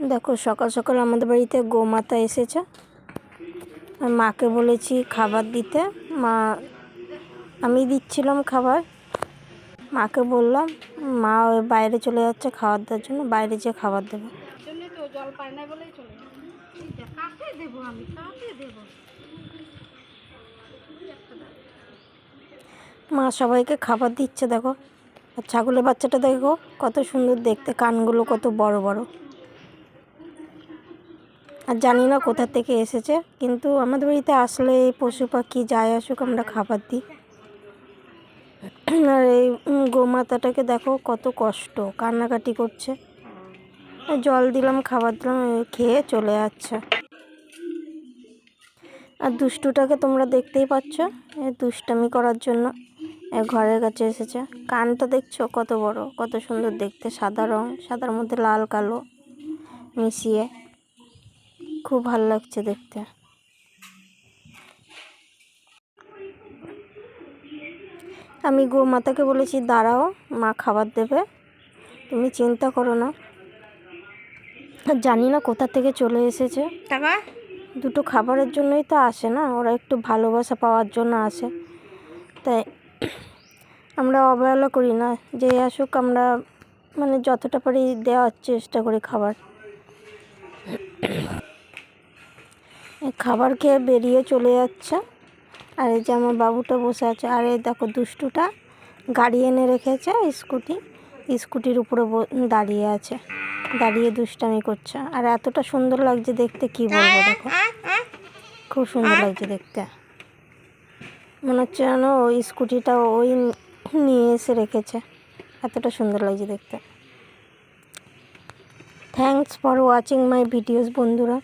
দেখো সকাল সকাল আমাদের বাড়িতে গোমাতা এসেছে। মাকে বলেছি খাবার দিতে, মা আমি দিচ্ছিলাম খাবার, মাকে বললাম, মা ওই বাইরে চলে যাচ্ছে খাবার দেওয়ার জন্য, বাইরে যেয়ে খাবার দেবে। জল পায় না বলেই চলে কাকে দেবো, আমি কাকে দেবো? মা সবাইকে খাবার দিচ্ছে। দেখো আর ছাগলের বাচ্চাটা দেখো কত সুন্দর দেখতে, কানগুলো কত বড় বড়। আর জানি না কোথা থেকে এসেছে, কিন্তু আমাদের বাড়িতে আসলে এই পশু পাখি যাই আসুক আমরা খাবার দিই। আর এই গোমাতাটাকে দেখো কত কষ্ট, কান্নাকাটি করছে। জল দিলাম, খাবার দিলাম, খেয়ে চলে যাচ্ছে। আর দুষ্টুটাকে তোমরা দেখতেই পাচ্ছ, দুষ্টামি করার জন্য ঘরের কাছে এসেছে। কানটা দেখছো কত বড়, কত সুন্দর দেখতে, সাদা রং, সাদার মধ্যে লাল কালো মিশিয়ে, খুব ভালো লাগছে দেখতে। আমি গোমাতাকে বলেছি দাঁড়াও, মা খাবার দেবে, তুমি চিন্তা করো না। জানি না কোথা থেকে চলে এসেছে, দুটো খাবারের জন্যই তো আসে না, ওরা একটু ভালোবাসা পাওয়ার জন্য আসে। তাই আমরা অবহেলা করি না, যে আসুক আমরা মানে যতটা পারি দেওয়ার চেষ্টা করি খাবার। খাবার খেয়ে বেরিয়ে চলে যাচ্ছে। আর এই যে আমার বাবুটা বসে আছে, আর এই দেখো দুষ্টুটা গাড়ি এনে রেখেছে, স্কুটির উপরে দাঁড়িয়ে আছে, দাঁড়িয়ে দুষ্টামি করছে। আর এতটা সুন্দর লাগছে দেখতে, কি বলবো, দেখো খুব সুন্দর লাগছে দেখতে। মনে হচ্ছে যেন ওই স্কুটিটা ওই নিয়ে এসে রেখেছে, এতটা সুন্দর লাগছে দেখতে। Thanks for watching my videos বন্ধুরা।